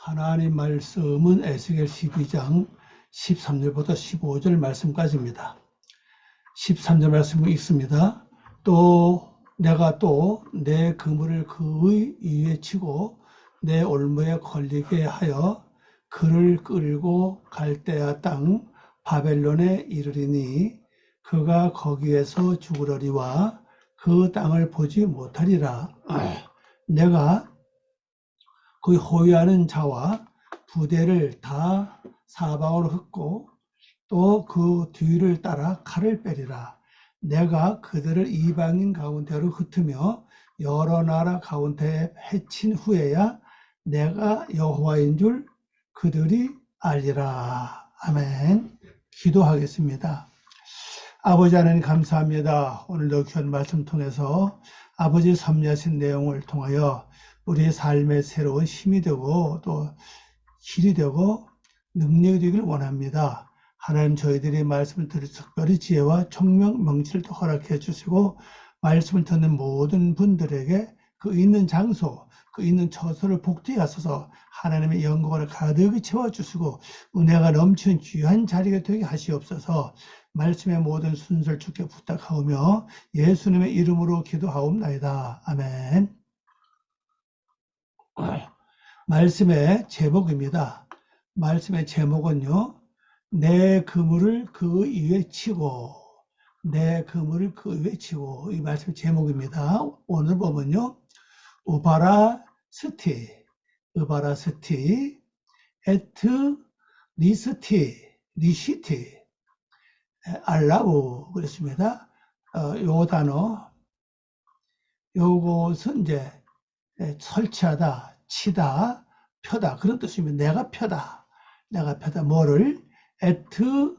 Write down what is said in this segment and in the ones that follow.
하나님 말씀은 에스겔 12장 13절부터 15절 말씀까지입니다. 13절 말씀이 있습니다. 또 내가 또 내 그물을 그의 위에 치고 내 올무에 걸리게 하여 그를 끌고 갈대아 땅 바벨론에 이르리니 그가 거기에서 죽으려니와 그 땅을 보지 못하리라. 내가 그 호위하는 자와 부대를 다 사방으로 흩고 또 그 뒤를 따라 칼을 빼리라. 내가 그들을 이방인 가운데로 흩으며 여러 나라 가운데에 해친 후에야 내가 여호와인 줄 그들이 알리라. 아멘. 기도하겠습니다. 아버지 하나님 감사합니다. 오늘도 귀한 말씀 통해서 아버지 섭리하신 내용을 통하여 우리의 삶의 새로운 힘이 되고 또 길이 되고 능력이 되기를 원합니다. 하나님 저희들이 말씀을 들을 특별히 지혜와 총명 명치를 허락해 주시고 말씀을 듣는 모든 분들에게 그 있는 장소, 그 있는 처소를 복되게 하소서. 하나님의 영광을 가득히 채워주시고 은혜가 넘치는 귀한 자리가 되게 하시옵소서. 말씀의 모든 순서를 주께 부탁하오며 예수님의 이름으로 기도하옵나이다. 아멘. 말씀의 제목입니다. 말씀의 제목은요, 내 그물을 그 위에 치고, 내 그물을 그 위에 치고, 이 말씀의 제목입니다. 오늘 보면요, 우바라스티, 에트 리시티, 알라우 그랬습니다. 요 단어, 요것은 이제 설치하다, 치다, 펴다 그런 뜻입니다. 내가 펴다, 뭐를 에트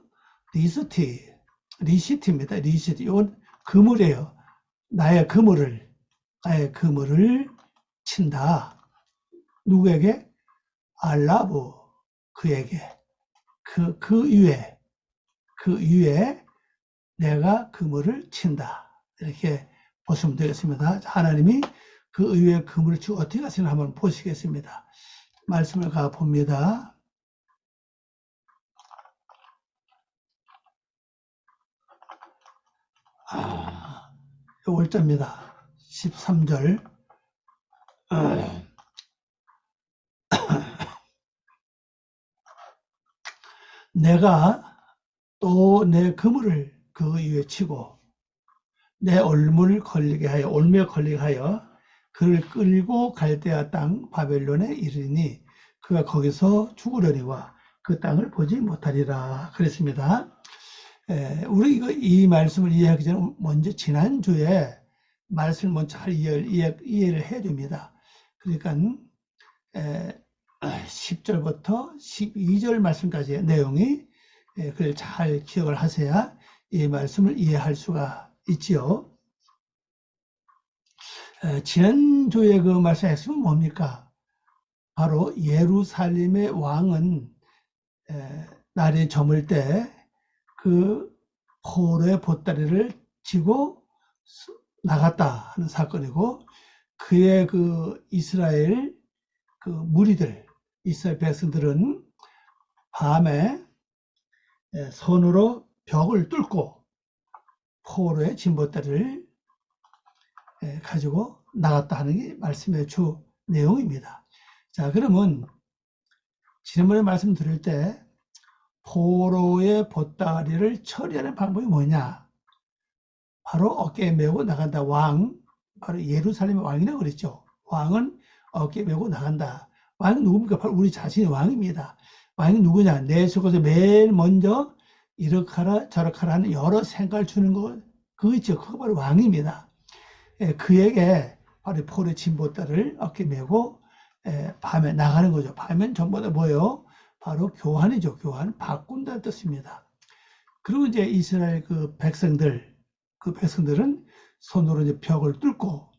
리시티입니다. 리시티, 이건 그물이에요. 나의 그물을 친다. 누구에게? 알라브, 그에게. 그 위에 내가 그물을 친다. 이렇게 보시면 되겠습니다. 하나님이 그 위에 그물을 치고 어떻게 하시나 한번 보시겠습니다. 말씀을 가봅니다. 5절입니다. 13절. 내가 또 내 그물을 그 위에 치고 내 올무에 걸리게 하여 그를 끌고 갈대아 땅 바벨론에 이르니 그가 거기서 죽으려니와 그 땅을 보지 못하리라. 그랬습니다. 우리 이 말씀을 이해하기 전에 먼저 지난주에 말씀을 먼저 잘 이해를 해야 됩니다. 그러니까 10절부터 12절 말씀까지의 내용이 그걸 잘 기억을 하셔야 이 말씀을 이해할 수가 있지요. 지난주에 그 말씀의 핵심은 뭡니까? 바로 예루살렘의 왕은 날이 저물 때 그 포로의 보따리를 지고 나갔다 하는 사건이고, 그의 그 이스라엘 그 무리들, 이스라엘 백성들은 밤에 손으로 벽을 뚫고 포로의 짐 보따리를 가지고 나갔다 하는 게 말씀의 주 내용입니다. 자, 그러면 지난번에 말씀 드릴 때 포로의 보따리를 처리하는 방법이 뭐냐? 바로 어깨에 메고 나간다. 바로 예루살렘의 왕이라고 그랬죠. 왕은 어깨에 메고 나간다. 왕은 누굽니까? 바로 우리 자신의 왕입니다. 왕이 누구냐? 내 속에서 매일 먼저 이렇게 하라 저렇게 하라 하는 여러 생각을 주는 거, 그거 있죠. 그거 바로 왕입니다. 그에게 바로 포로의 짐 보따리를 어깨에 메고 밤에 나가는 거죠. 밤엔 전부 다 뭐예요? 바로 교환이죠. 교환, 바꾼다는 뜻입니다. 그리고 이제 이스라엘 그 백성들은 손으로 이제 벽을 뚫고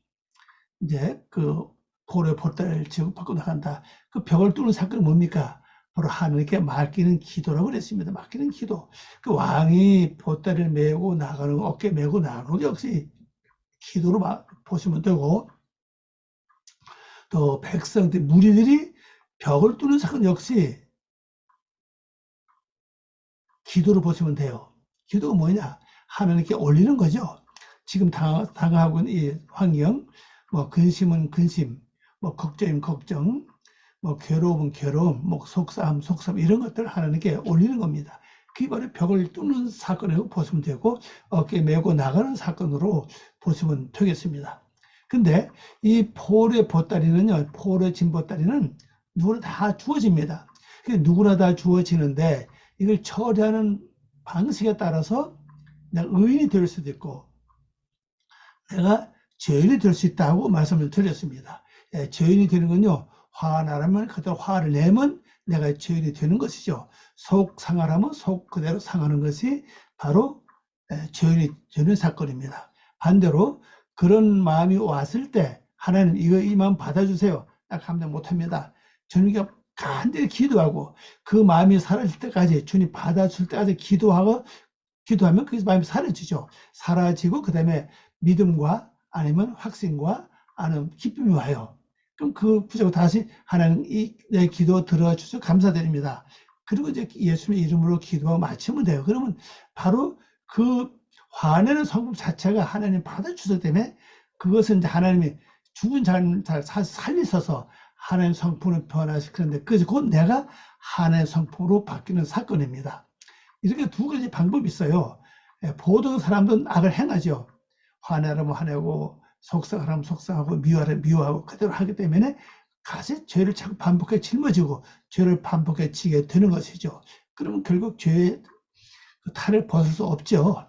이제 그 포로의 보따리를 지고 밖으로 나간다. 그 벽을 뚫는 사건은 뭡니까? 바로 하나님께 맡기는 기도라고 그랬습니다. 맡기는 기도. 그 왕이 보따리를 메고 나가는, 어깨 메고 나가는 것 역시 기도로 보시면 되고, 또 백성들, 무리들이 벽을 뚫는 사건 역시 기도로 보시면 돼요. 기도가 뭐냐? 하나님께 올리는 거죠. 지금 당하고 있는 이 환경, 뭐 근심은 근심, 뭐 걱정이면 걱정, 뭐 괴로움은 괴로움, 뭐 속상함, 속상 이런 것들을 하나님께 올리는 겁니다. 그게 바로 벽을 뚫는 사건이라고 보시면 되고 어깨 메고 나가는 사건으로 보시면 되겠습니다. 근데 이 포로의 보따리는요, 포로의 짐 보따리는 누구나 다 주어집니다. 누구나 다 주어지는데 이걸 처리하는 방식에 따라서 내가 의인이 될 수도 있고 내가 죄인이 될 수 있다고 말씀을 드렸습니다. 예, 죄인이 되는 건요, 화 나라면 그대로 화를 내면 내가 죄인이 되는 것이죠. 속 상하라면 속 그대로 상하는 것이 바로 죄인이 되는 사건입니다. 반대로 그런 마음이 왔을 때 하나님 이거 이 마음 받아주세요. 나 감당 못합니다. 주님께 간절히 기도하고 그 마음이 사라질 때까지 주님 받아줄 때까지 기도하면 그 마음이 사라지죠. 사라지고 그 다음에 믿음과 아니면 확신과 아니면 기쁨이 와요. 그럼 그 부족을 다시 하나님 내 기도 들어주셔서 감사드립니다. 그리고 이제 예수님의 이름으로 기도하고 마치면 돼요. 그러면 바로 그 화내는 성품 자체가 하나님 받아주셨기 때문에 그것은 이제 하나님이 죽은 자를 살리셔서 하나님 성품을 변화시키는데 그래서 곧 내가 하나님 성품으로 바뀌는 사건입니다. 이렇게 두 가지 방법이 있어요. 보통 사람들은 악을 행하죠. 화내라면 화내고 속상하라면 속상하고 미워하라면 미워하고 그대로 하기 때문에 가시 죄를 자꾸 반복해 짊어지고 죄를 반복해 지게 되는 것이죠. 그러면 결국 죄의 탈을 벗을 수 없죠.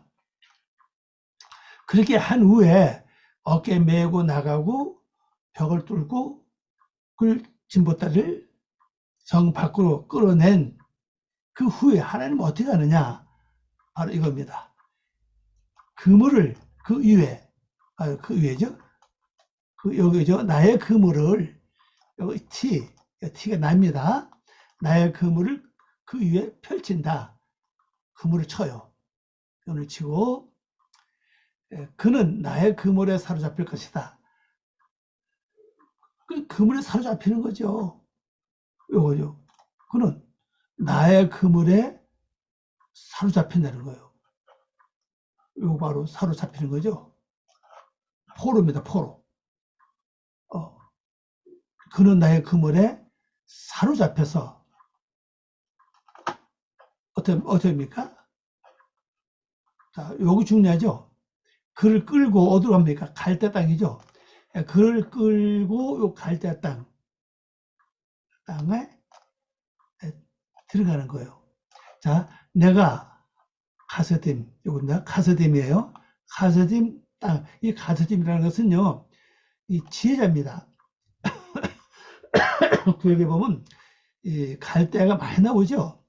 그렇게 한 후에 어깨에 메고 나가고 벽을 뚫고 그 진보다리를 성 밖으로 끌어낸 그 후에 하나님은 어떻게 하느냐? 바로 이겁니다. 그물을 그 위에, 그 위에죠? 여기죠? 나의 그물을, 여기 티가 납니다. 나의 그물을 그 위에 펼친다. 그물을 쳐요. 그물을 치고, 그는 나의 그물에 사로잡힐 것이다. 그 그물에 사로잡히는 거죠. 요거죠. 그는 나의 그물에 사로잡힌다는 거예요. 요거 바로 사로잡히는 거죠. 포로입니다, 포로. 그는 나의 그물에 사로잡혀서, 어떻습니까? 자, 요거 중요하죠? 그를 끌고 어디로 갑니까? 갈대 땅이죠? 그를 끌고 요 갈대 땅에 들어가는 거예요. 자, 내가 가스딤, 요겁니다. 가스딤이에요. 가스딤 땅. 이 가스딤이라는 것은요, 이 지혜자입니다. 구역에 보면 이 갈대가 많이 나오죠.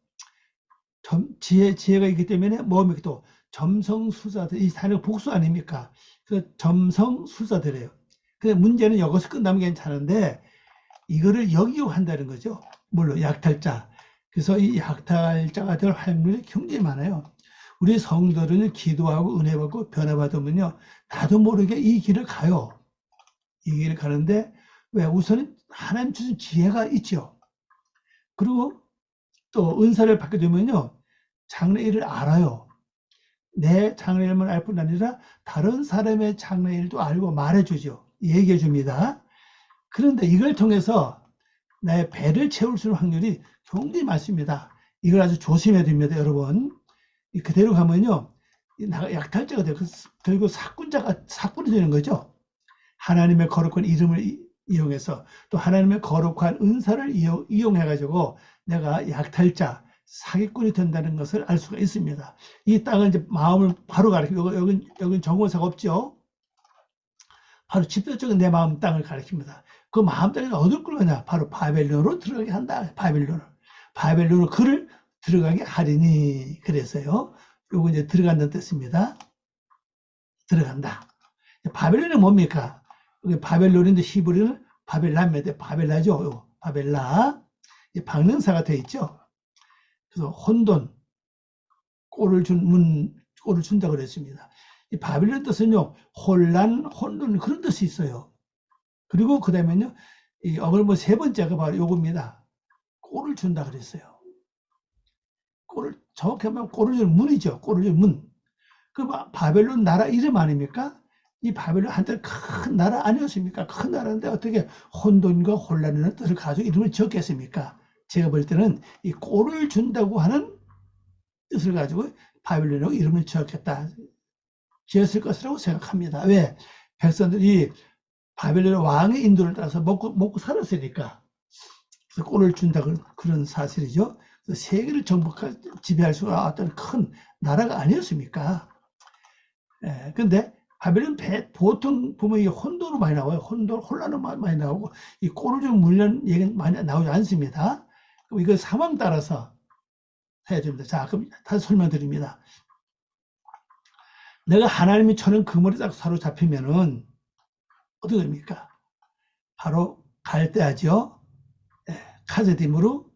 지혜가 있기 때문에 뭡니까 또 점성술사들, 이 산의 복수 아닙니까? 그 점성술사들이에요. 근데 문제는 여기서 끝나면 괜찮은데 이거를 역이용 한다는 거죠. 물론 약탈자. 그래서 이 약탈자가 될 확률이 굉장히 많아요. 우리 성도들은 기도하고 은혜 받고 변화 받으면요, 나도 모르게 이 길을 가요. 이 길을 가는데 왜? 우선은 하나님 주신 지혜가 있죠. 그리고 또 은사를 받게 되면요, 장래일을 알아요. 내 장래일만 알 뿐 아니라 다른 사람의 장래일도 알고 말해주죠. 얘기해 줍니다. 그런데 이걸 통해서 나의 배를 채울 수 있는 확률이 굉장히 많습니다. 이걸 아주 조심해야 됩니다, 여러분. 그대로 가면요, 약탈자가 되고, 결국 사꾼이 되는 거죠. 하나님의 거룩한 이름을 이용해서 또 하나님의 거룩한 은사를 이용해가지고 내가 약탈자, 사기꾼이 된다는 것을 알 수가 있습니다. 이 땅은 이제 마음을 바로 가리키고, 여긴 정원사가 없죠. 바로 직접적인 내 마음 땅을 가리킵니다. 그 마음 땅을 어딜 끌거냐? 바로 바벨론으로 들어가게 한다. 바벨론으로 그를 들어가게 하리니. 그래서요, 요거 이제 들어간다는 뜻입니다. 들어간다. 바벨론이 뭡니까? 바벨론인데 히브리는 바벨라입니다. 바벨라죠. 바벨라. 박능사가 되어 있죠. 그래서 혼돈, 꼴을 준다고 그랬습니다. 이 바벨론 뜻은요, 혼란, 혼돈 그런 뜻이 있어요. 그리고 그 다음에는요, 이 어글머 세 번째가 바로 요겁니다. 꼴을 준다 그랬어요. 꼴을, 정확히 하면 꼴을 주는 문이죠. 꼴을 주는 문. 그 바벨론 나라 이름 아닙니까? 이 바벨론 한때 큰 나라 아니었습니까? 큰 나라인데 어떻게 혼돈과 혼란이라는 뜻을 가지고 이름을 지었겠습니까? 제가 볼 때는 이 꼴을 준다고 하는 뜻을 가지고 바벨론이라고 이름을 지었을 것이라고 생각합니다. 왜? 백성들이 바벨론 왕의 인도를 따라서 먹고 살았으니까. 그래서 꼴을 준다 그런 사실이죠. 세계를 지배할 수 있는 어떤 큰 나라가 아니었습니까? 근데 바벨론 보통 보면 이 혼돈으로 많이 나와요. 혼란으로 많이 나오고 이 꼴을 좀 물려는 얘기는 많이 나오지 않습니다. 그럼 이거 상황 따라서 해야 됩니다. 자, 그럼 다시 설명드립니다. 내가 하나님이 쳐는 그물에 딱 사로잡히면은 어떻게 됩니까? 바로 갈대아죠. 카스딤으로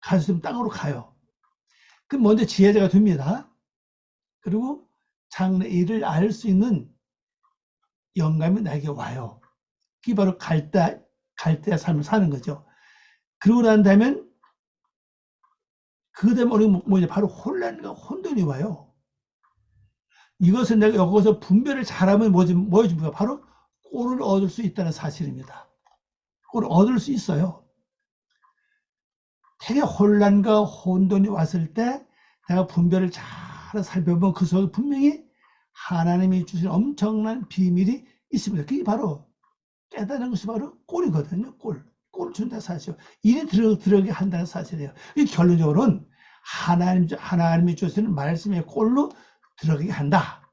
카스딤 땅으로 가요. 그럼 먼저 지혜자가 됩니다. 그리고 장래 일을 알 수 있는 영감이 나에게 와요. 그게 바로 갈대아 삶을 사는 거죠. 그러고 난 다음엔 그 다음에 우리 뭐냐 바로 혼란과 혼돈이 와요. 이것은 내가 여기서 분별을 잘하면 뭐해줍니까? 바로 꼴을 얻을 수 있다는 사실입니다. 꼴을 얻을 수 있어요. 되게 혼란과 혼돈이 왔을 때 내가 분별을 잘 살펴보면 그 속에 분명히 하나님이 주신 엄청난 비밀이 있습니다. 그게 바로 깨닫는 것이 바로 꼴이거든요. 꼴을 준다는 사실이에요. 일이 들어가게 한다는 사실이에요. 결론적으로는 하나님이 주시는 말씀의 꼴로 들어가게 한다.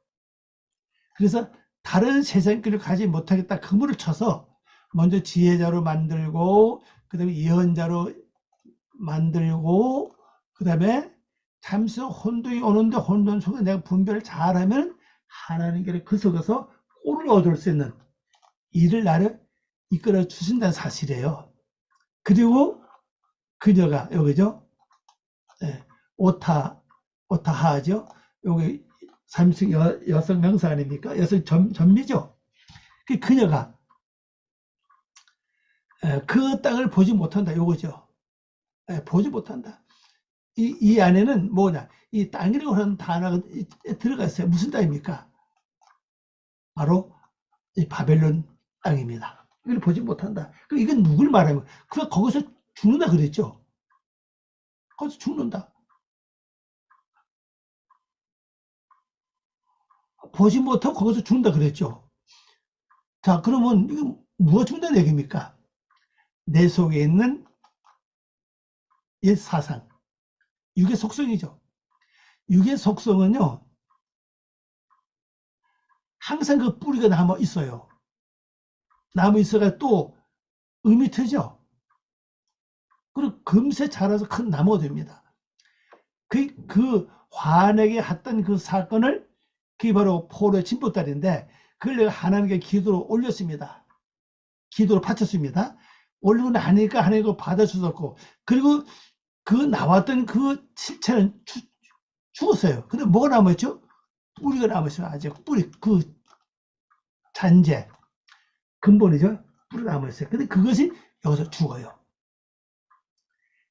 그래서 다른 세상길을 가지 못하겠다. 그물을 쳐서 먼저 지혜자로 만들고 그 다음에 예언자로 만들고 그 다음에 잠시 혼돈이 오는데 혼돈 속에 내가 분별을 잘하면 하나님께로 그 속에서 꼴을 얻을 수 있는 일을 나를 이끌어 주신다는 사실이에요. 그리고 그녀가 여기죠. 오타하죠. 여기 삼식 여성 명사 아닙니까? 여성 전미죠. 그녀가 그 땅을 보지 못한다. 요거죠. 보지 못한다. 이 안에는 뭐냐? 이 땅이라고 하는 단어가 들어가 있어요. 무슨 땅입니까? 바로 이 바벨론 땅입니다. 이걸 보지 못한다. 그럼 이건 누굴 말하는 거예요? 그 거기서 죽는다 그랬죠. 거기서 죽는다. 보지 못하고 거기서 죽는다 그랬죠. 자, 그러면 이거 뭐가 죽는다는 얘기입니까? 내 속에 있는 옛 사상, 육의 속성이죠. 육의 속성은요, 항상 그 뿌리가 남아 있어요. 남아 있어가 또 음이 트죠. 그리고 금세 자라서 큰 나무가 됩니다. 그 환에게 했던 그 사건을 그게 바로 포로의 진보딸인데 그걸 내가 하나님께 기도로 올렸습니다. 기도로 바쳤습니다. 올리고 나니까 하나님이 받아주셨고 그리고 그 나왔던 그 실체는 죽었어요. 근데 뭐가 남았죠? 뿌리가 남았어요. 아직 뿌리 그 잔재 근본이죠. 뿌리가 남았어요. 근데 그것이 여기서 죽어요.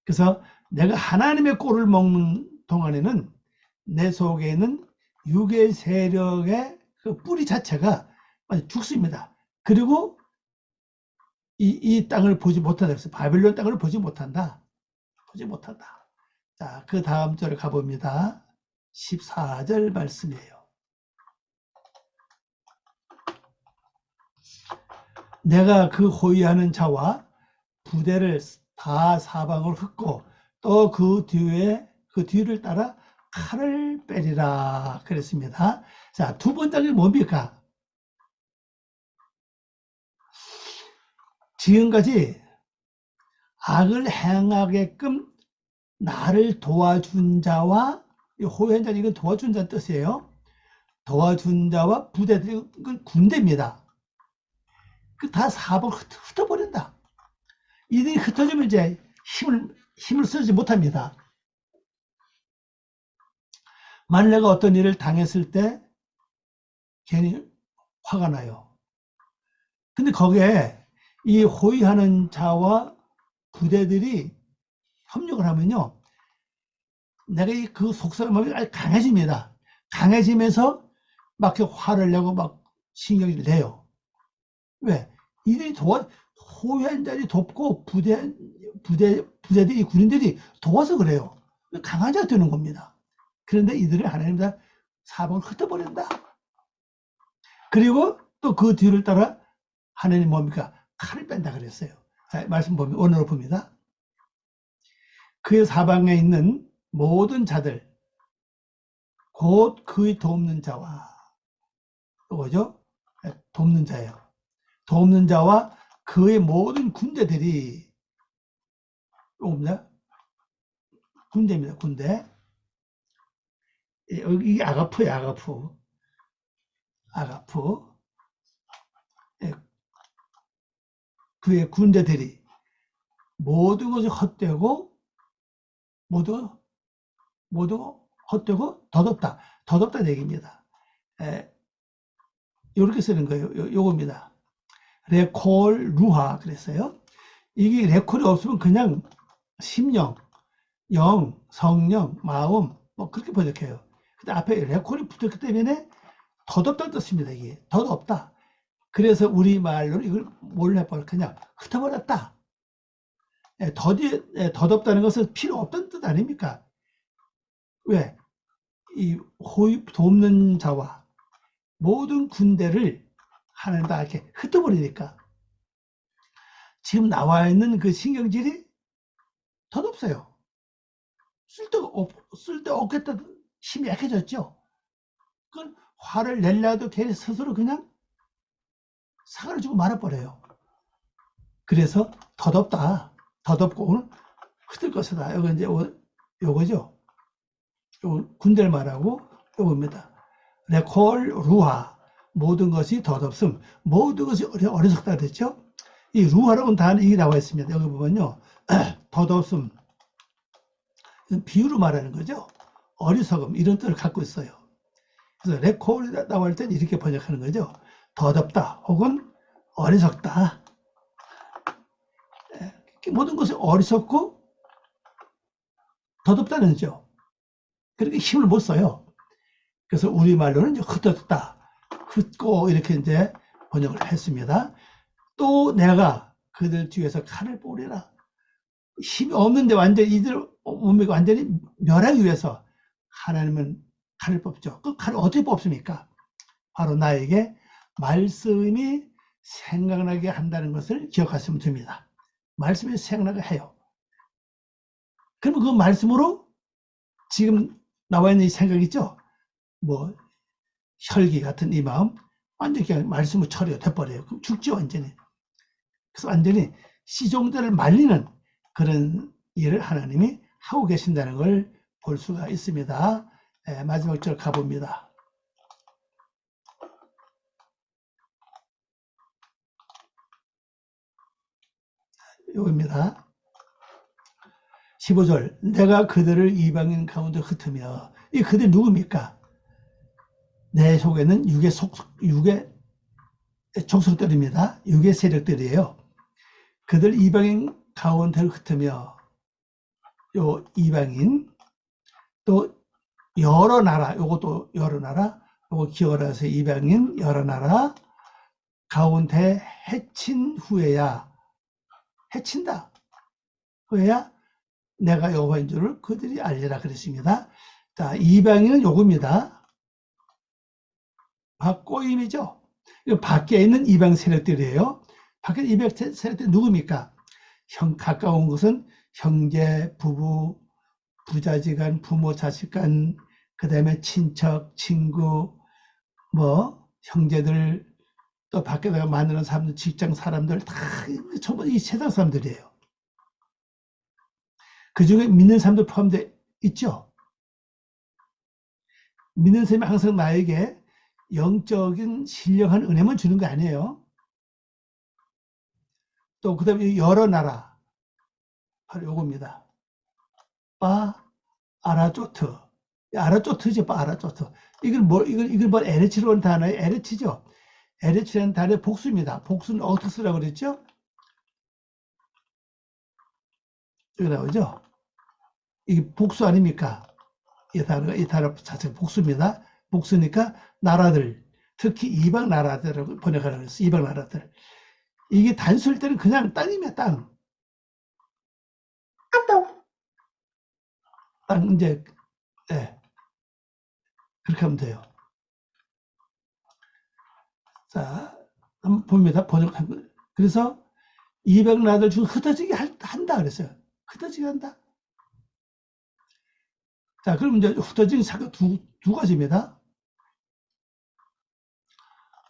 그래서 내가 하나님의 꼴을 먹는 동안에는 내 속에 있는 육의 세력의 그 뿌리 자체가 죽습니다. 그리고 이 땅을 보지 못한다. 그래서 바벨론 땅을 보지 못한다. 보지 못한다. 자, 그 다음 절에 가봅니다. 14절 말씀이에요. 내가 그 호위하는 자와 부대를 다 사방으로 흩고 또 그 뒤를 따라 칼을 빼리라 그랬습니다. 자, 두 번째는 뭡니까? 지금까지 악을 행하게끔 나를 도와준 자와 호위한 자는 이건 도와준 자는 뜻이에요. 도와준 자와 부대들이 군대입니다. 그 다 사방 흩어버린다. 이들이 흩어지면 이제 힘을 쓰지 못합니다. 만일 내가 어떤 일을 당했을 때 괜히 화가 나요. 근데 거기에 이 호위하는 자와 부대들이 협력을 하면요, 내가 그 속사람이 아주 강해집니다. 강해지면서 막 이렇게 화를 내고 막 신경을 내요. 왜? 이들이 호위한자들이 돕고 부대들이, 군인들이 도와서 그래요. 강한 자가 되는 겁니다. 그런데 이들을 하나님이 사방을 흩어버린다. 그리고 또 그 뒤를 따라 하나님 뭡니까? 칼을 뺀다 그랬어요. 자, 말씀 보면, 원어로 봅니다. 그의 사방에 있는 모든 자들, 곧 그의 돕는 자와, 뭐죠? 돕는 자예요. 돕는 자와 그의 모든 군대들이, 뭡니다? 군대입니다, 군대. 여기 아가프예요, 아가프. 아가프. 그의 군대들이 모든 것이 헛되고, 모두 헛되고 덧없다. 덧없다는 얘기입니다. 이렇게 쓰는 거예요. 요겁니다. 레콜 루하 그랬어요. 이게 레콜이 없으면 그냥 심령, 영, 성령, 마음 뭐 그렇게 번역해요. 근데 앞에 레콜이 붙었기 때문에 덧없다는 뜻입니다. 이게 덧없다. 그래서 우리 말로 이걸 뭘 해버려 그냥 흩어버렸다. 덧없다는 것은 필요 없다는 뜻 아닙니까? 왜? 이 돕는 자와 모든 군대를 하나님 다 이렇게 흩어버리니까 지금 나와 있는 그 신경질이 덧없어요. 쓸데없겠다 힘이 약해졌죠. 그 화를 내려도 걔네 스스로 그냥 사과를 주고 말아버려요. 그래서 덧없다. 덧없고 흩을 것이다. 이거 이제 요거죠. 요 군대를 말하고 요겁니다. 레콜 루하 모든 것이 덧없음 모든 것이 어리석다 됐죠. 이 루하라고는 단어 이게 나와 있습니다. 여기 보면요. 덧없음 비유로 말하는 거죠. 어리석음 이런 뜻을 갖고 있어요. 그래서 레콜이 나올 땐 이렇게 번역하는 거죠. 덧없다 혹은 어리석다. 모든 것이 어리석고 덧없다는 거죠. 그렇게 힘을 못 써요. 그래서 우리말로는 이제 흩어졌다. 흩고 이렇게 이제 번역을 했습니다. 또 내가 그들 뒤에서 칼을 뽀리라. 힘이 없는데 완전히 이들 몸이 완전히 멸하기 위해서 하나님은 칼을 뽑죠. 그 칼을 어떻게 뽑습니까? 바로 나에게 말씀이 생각나게 한다는 것을 기억하시면 됩니다. 말씀이 생각나게 해요. 그러면 그 말씀으로 지금 나와 있는 이 생각 있죠? 뭐 혈기 같은 이 마음 완전히 그냥 말씀으로 처리가 돼버려요. 그럼 죽죠 완전히. 그래서 완전히 시종자를 말리는 그런 일을 하나님이 하고 계신다는 걸 볼 수가 있습니다. 마지막 절 가봅니다. 요겁니다. 15절 내가 그들을 이방인 가운데 흩으며 이 그들 누굽니까? 내 속에는 육의 족속들입니다. 육의 세력들이에요. 그들 이방인 가운데 흩으며 요 이방인 또 여러 나라 요것도 여러 나라 요거 기어라서 이방인 여러 나라 가운데 해친 후에야 해친다 후에야 내가 여호와인 줄을 그들이 알리라 그랬습니다. 자 이방인은 요겁니다. 꼬임이죠. 밖에 있는 이방 세력들이에요. 밖에 이방 세력들이 누굽니까? 가까운 것은 형제, 부부, 부자지간, 부모, 자식간, 그 다음에 친척, 친구, 뭐 형제들, 또 밖에다가 만나는 사람들, 직장 사람들 다 전부 이 세상 사람들이에요. 그 중에 믿는 사람도 포함되어 있죠. 믿는 사람이 항상 나에게 영적인 신령한 은혜만 주는 거 아니에요. 또 그 다음에 여러 나라 바로 요겁니다. 아라조트 아라조트죠. 아라조트 이걸 뭐 에레치로 하는 단어예요. 에레치죠. 에레치라는 단어의 복수입니다. 복수는 어떻게 쓰라고 그랬죠? 여기 나오죠. 이게 복수 아닙니까? 이 단어 자체가 복수입니다. 복수니까 나라들, 특히 이방 나라들을 번역하라고 했어요. 이방 나라들. 이게 단수일 때는 그냥 땅이면 땅. 땅, 이제, 예. 그렇게 하면 돼요. 자, 한번 봅니다. 번역한 거. 그래서 이방 나라들 중 흩어지게 한다 그랬어요. 흩어지게 한다. 자, 그럼 이제 흩어진 사가 두 가지입니다.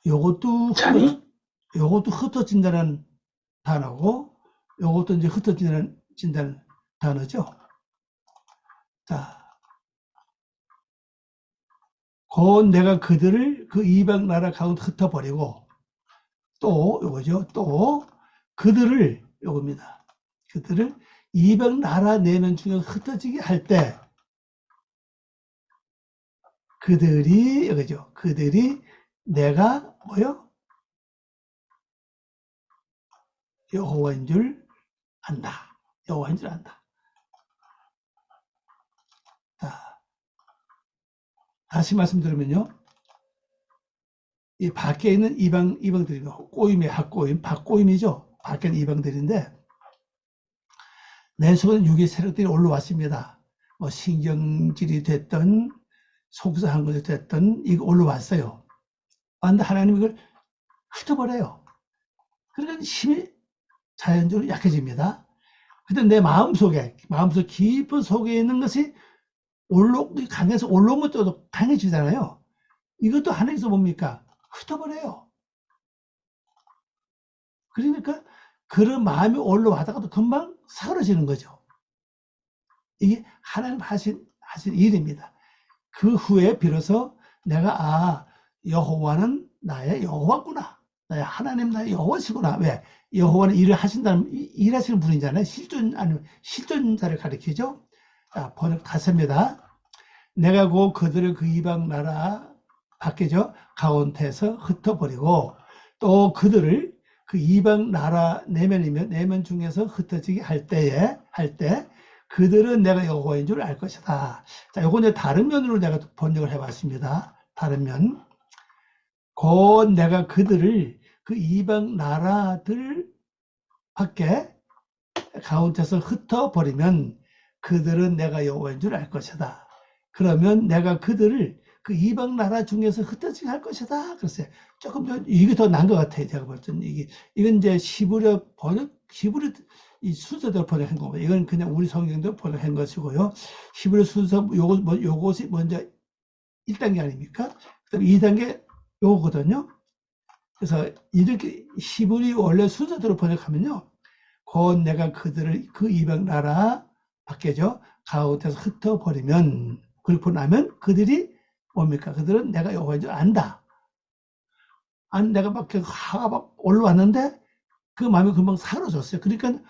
요것도 흩어진다는 단어고, 요것도 이제 흩어진다는 단어죠. 자, 곧 내가 그들을 그 이방 나라 가운데 흩어버리고, 또 요거죠. 또 그들을 요겁니다. 그들을 이방 나라 내면 중에 흩어지게 할 때, 그들이 이거죠. 그들이 내가 뭐요? 여호와인 줄 안다. 여호와인 줄 안다. 자, 다시 말씀드리면요. 이 밖에 있는 이방들이 꼬임의 학꼬임, 박꼬임이죠. 밖에 있는 이방들인데 내 속에는 유괴 세력들이 올라왔습니다. 뭐 신경질이 됐던 속사한 것이 됐던 이거 올라왔어요. 그런데 하나님 이걸 흩어버려요. 그러니까 힘이 자연적으로 약해집니다. 근데 내 마음속 깊은 속에 있는 것이 강해서 올라오면 또 강해지잖아요. 이것도 하나님께서 뭡니까? 흩어버려요. 그러니까 그런 마음이 올라와다가도 금방 사라지는 거죠. 이게 하나님 하신 일입니다. 그 후에 비로소 내가 여호와는 나의 여호와구나. 나의 하나님 나의 여호와시구나. 왜? 여호와는 일하시는 분이잖아요. 실존자를 가리키죠. 자, 번역 다습니다. 내가 그들을 그 이방 나라 밖에죠. 가운데서 흩어버리고 또 그들을 그 이방 나라 내면 중에서 흩어지게 할 때 그들은 내가 여호와인 줄 알 것이다. 자, 요거 이제 다른 면으로 내가 번역을 해봤습니다. 다른 면. 곧 내가 그들을 그 이방 나라들 밖에 가운데서 흩어버리면 그들은 내가 여호와인 줄 알 것이다. 그러면 내가 그들을 그 이방 나라 중에서 흩어지게 할 것이다. 그랬어요. 조금 더 이게 더 나은 것 같아요. 제가 볼 때는 이건 이제 히브리 이 순서대로 번역한 겁니다. 이건 그냥 우리 성경대로 번역한 것이고요. 히브리 순서 요것이 먼저 1단계 아닙니까? 그다음 2단계 요거거든요. 그래서 이렇게 히브리 원래 순서대로 번역하면요. 곧 내가 그들을 그 이방 나라 밖에죠. 가운데서 흩어버리면 그렇고 나면 그들이 뭡니까? 그들은 내가 여호와인 줄 안다. 내가 화가 막 올라왔는데 그 마음이 금방 사라졌어요. 그러니까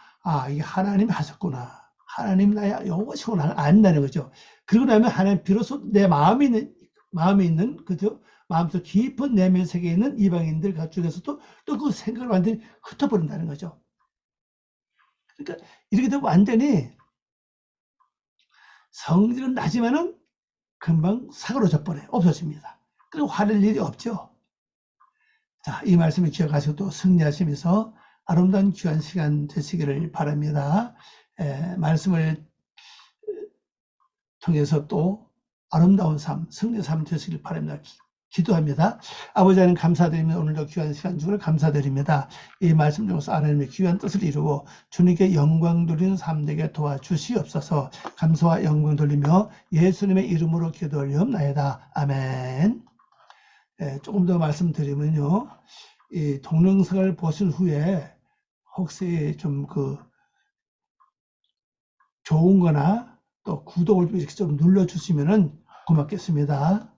이게 하나님이 하셨구나. 하나님 나의 여호와시구나 안다는 거죠. 그러고 나면 하나님 비로소 내 마음에 있는 그죠? 마음속 깊은 내면 세계에 있는 이방인들 중에서도 또 그 생각을 완전히 흩어버린다는 거죠. 그러니까 이렇게 되면 완전히 성질은 나지만은 금방 사그러져 버려요. 없어집니다. 그리고 화낼 일이 없죠. 자, 이 말씀을 기억하시고 또 승리하시면서 아름다운 귀한 시간 되시기를 바랍니다. 말씀을 통해서 또 아름다운 삶, 승리의 삶 되시길 바랍니다. 기도합니다. 아버지 하나님 감사드리며 오늘도 귀한 시간 주를 감사드립니다. 이 말씀 중에서 하나님의 귀한 뜻을 이루고 주님께 영광 돌리는 삶 되게 도와주시옵소서. 감사와 영광 돌리며 예수님의 이름으로 기도하옵나이다. 아멘. 조금 더 말씀드리면요. 이 동영상을 보신 후에 혹시 좀 좋은 거나 또 구독을 이렇게 좀 눌러주시면 고맙겠습니다.